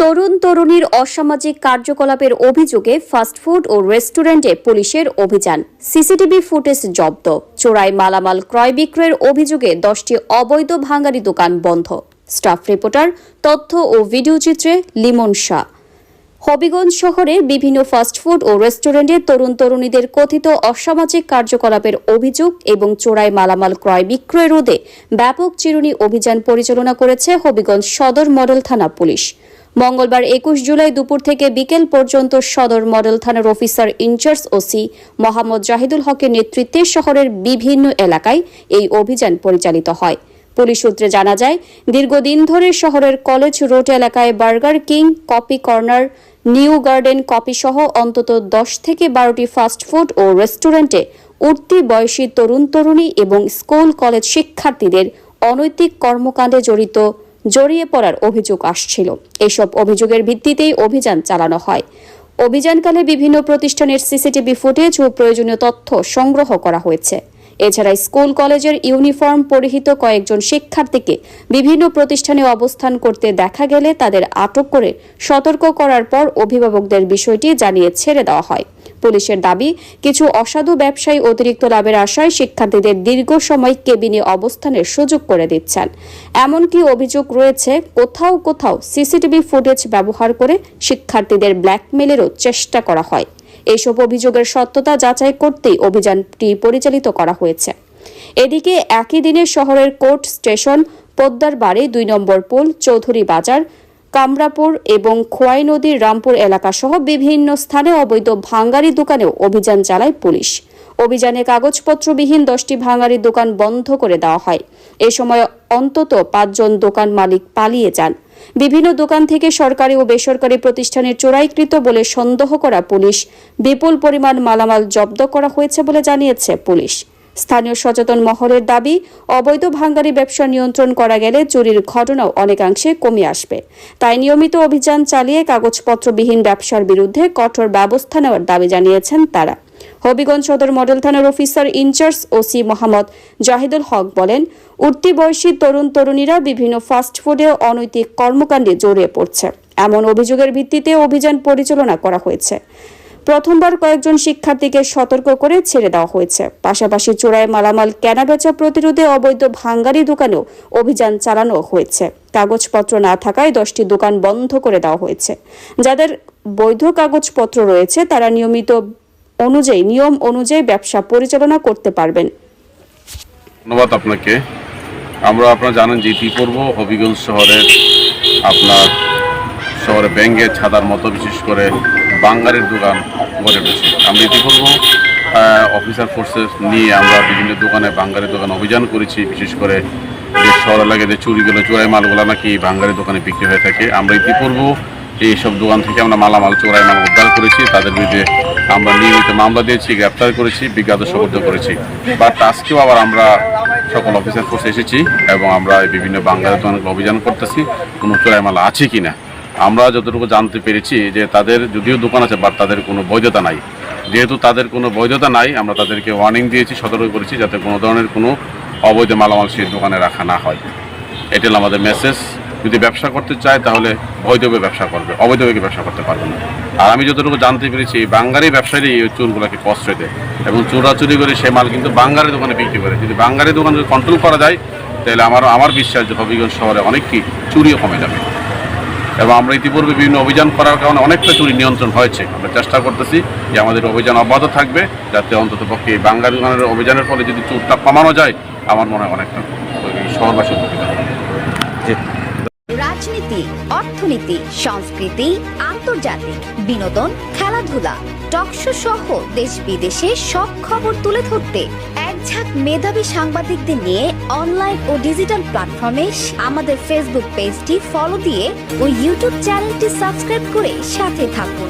তরুণ তরুণীর অসামাজিক কার্যকলাপের অভিযোগে ফাস্টফুড ও রেস্টুরেন্টে পুলিশের অভিযান, সিসিটিভি ফুটেজ জব্দ, চোরাই মালামাল ক্রয় বিক্রয়ের অভিযোগে 10টি অবৈধ ভাঙারি দোকান বন্ধ। স্টাফ রিপোর্টার, তথ্য ও ভিডিও চিত্রে লিমন শাহ। হবিগঞ্জ শহরের বিভিন্ন ফাস্টফুড ও রেস্টুরেন্টে তরুণ তরুণীদের কথিত অসামাজিক কার্যকলাপের অভিযোগ এবং চোরাই মালামাল ক্রয় বিক্রয় রোধে ব্যাপক চিরুনি অভিযান পরিচালনা করেছে হবিগঞ্জ সদর মডেল থানা পুলিশ। মঙ্গলবার 21 জুলাই দুপুর থেকে বিকেল পর্যন্ত সদর মডেল থানার officer in charge OC Mohammad Jahidul হকের নেতৃত্বে শহরের বিভিন্ন এলাকায় এই অভিযান পরিচালিত হয়। পুলিশ সূত্রে জানা যায়, দীর্ঘদিন ধরে শহরের কলেজ রোড এলাকায় burger king, coffee corner, new garden coffee সহ অন্তত 10 থেকে 12টি ফাস্টফুড ও রেস্টুরেন্টে উঠতি বয়সী তরুণ তরুণী এবং স্কুল কলেজ শিক্ষার্থীদের অনৈতিক কর্মকাণ্ডে জড়িয়ে পড়ার অভিযোগ আসছিল। এসব অভিযোগের ভিত্তিতেই অভিযান চালানো হয়। অভিযানকালে বিভিন্ন প্রতিষ্ঠানের সিসিটিভি ফুটেজ ও প্রয়োজনীয় তথ্য সংগ্রহ করা হয়েছে। এছাড়া স্কুল কলেজের ইউনিফর্ম পরিহিত কয়েকজন শিক্ষার্থীকে বিভিন্ন প্রতিষ্ঠানে অবস্থান করতে দেখা গেলে তাদের আটক করে সতর্ক করার পর অভিভাবকদের বিষয়টি জানিয়ে ছেড়ে দেওয়া হয়। পুলিশের দাবি, কিছু অসাধু ব্যবসায়ী অতিরিক্ত লাভের আশায় শিক্ষার্থীদের দীর্ঘ সময় কেবিনে অবস্থানের সুযোগ করে দিচ্ছেন। এমনকি অভিযোগ রয়েছে কোথাও কোথাও সিসিটিভি ফুটেজ ব্যবহার করে শিক্ষার্থীদের ব্ল্যাকমেলেরও চেষ্টা করা হয়। এইসব অভিযোগের সত্যতা যাচাই করতেই অভিযানটি পরিচালিত করা হয়েছে। এদিকে একই দিনে শহরের কোর্ট স্টেশন, পোদ্দার বাড়ি, 2 নম্বর পুল, চৌধুরী বাজার, কামরাপুর এবং খোয়াই নদীর রামপুর এলাকা সহ বিভিন্ন স্থানে অবৈধ ভাঙারি দোকানেও অভিযান চালায় পুলিশ। অভিযানে কাগজপত্রবিহীন 10টি ভাঙারি দোকান বন্ধ করে দেওয়া হয়। এ সময় অন্তত 5 জন দোকান মালিক পালিয়ে যান। বিভিন্ন দোকান থেকে সরকারি ও বেসরকারি প্রতিষ্ঠানের চোরাইকৃত বলে সন্দেহ করা পুলিশ বিপুল পরিমাণ মালামাল জব্দ করা হয়েছে বলে জানিয়েছে পুলিশ। স্থানীয় সচেতন মহলের দাবি, অবৈধ ভাঙারি ব্যবসা নিয়ন্ত্রণ করা গেলে চুরির ঘটনাও অনেকাংশে কমে আসবে। তাই নিয়মিত অভিযান চালিয়ে কাগজপত্রবিহীন ব্যবসার বিরুদ্ধে কঠোর ব্যবস্থা নেওয়ার দাবি জানিয়েছেন তারা। হবিগঞ্জ সদর মডেল থানার officer in charge OC Mohammad Zahidul Haque বলেন, উঠতি বয়সী তরুণ তরুণীরা বিভিন্ন ফাস্টফুডে অনৈতিক কর্মকাণ্ডে জড়িয়ে পড়ছে। এমন অভিযোগের ভিত্তিতে অভিযান পরিচালনা করা হয়েছে। প্রথমবার কয়েকজন শিক্ষার্থীকে সতর্ক করে ছেড়ে দেওয়া হয়েছে। পাশাপাশি চোরাই মালামাল কেনাবেচা প্রতিরোধে অবৈধ ভাঙারি দোকানেও অভিযান চালানো হয়েছে। কাগজপত্র না থাকায় 10টি দোকান বন্ধ করে দেওয়া হয়েছে। যাদের বৈধ কাগজপত্র রয়েছে তারা নিয়ম অনুযায়ী ব্যবসা পরিচালনা করতে পারবেন। ধন্যবাদ আপনাকে। আপনারা জানেন যে ইতিপূর্ব হবিগঞ্জ শহরে ব্যাঙ্গের ছাদার মতো বিশেষ করে বাঙালির দোকান গড়ে উঠেছে। আমরা ইতিপূর্ব অফিসার ফোর্সেস নিয়ে আমরা বিভিন্ন দোকানে বাঙালি দোকান অভিযান করেছি। বিশেষ করে যে শহর এলাকায় যে চোরাই মালগুলো নাকি বাঙালি দোকানে বিক্রি হয়ে থাকে, আমরা ইতিপূর্ব এইসব দোকান থেকে আমরা চোরাই মাল উদ্ধার করেছি। তাদের বিরুদ্ধে আমরা নিয়মিত মামলা দিয়েছি, গ্রেপ্তার করেছি, বিজ্ঞাত সুবদ্ধ করেছি। বাট আজকেও আবার আমরা সকল অফিসার ফোর্স এসেছি এবং আমরা বিভিন্ন বাঙালি দোকানগুলো অভিযান করতেছি কোনো চোরাই মাল আছে কিনা। আমরা যতটুকু জানতে পেরেছি যে তাদের যদিও দোকান আছে বাট তাদের কোনো বৈধতা নাই। যেহেতু তাদের কোনো বৈধতা নাই, আমরা তাদেরকে ওয়ার্নিং দিয়েছি, সতর্ক করেছি যাতে কোনো ধরনের কোনো অবৈধ মালামাল সেই দোকানে রাখা না হয়। এটা হলো আমাদের মেসেজ। যদি ব্যবসা করতে চায় তাহলে বৈধভাবে ব্যবসা করবে, অবৈধভাবে ব্যবসা করতে পারবে না। আর আমি যতটুকু জানতে পেরেছি বাঙালি ব্যবসায়ী এই চোরগুলোকে প্রশ্রয় দেয় এবং চোরাচুরি করে সে মাল কিন্তু বাঙালি দোকানে বিক্রি করে। যদি বাঙালি দোকান কন্ট্রোল করা যায় তাহলে আমার বিশ্বাস যে হবিগঞ্জ শহরে অনেকটি চুরিও কমে যাবে। এবং আমরা ইতিপূর্বে বিভিন্ন অভিযান করার কারণে অনেকটা চুরি নিয়ন্ত্রণ হয়েছে। আমরা চেষ্টা করতেছি যে আমাদের অভিযান অব্যাহত থাকবে, যাতে অন্তত পক্ষে এই বাঙালি দোকানের অভিযানের ফলে যদি চোরটা কমানো যায়, আমার মনে হয় অনেকটা শহরবাসী উপকৃত হবে। রাজনীতি, অর্থনীতি, সংস্কৃতি, আন্তর্জাতিক, বিনোদন, খেলাধুলা, টকশো সহ দেশ বিদেশে সব খবর তুলে ধরতে এক ঝাঁক মেধাবী সাংবাদিকদের নিয়ে অনলাইন ও ডিজিটাল প্ল্যাটফর্মে আমাদের ফেসবুক পেজটি ফলো দিয়ে ও ইউটিউব চ্যানেলটি সাবস্ক্রাইব করে সাথে থাকুন।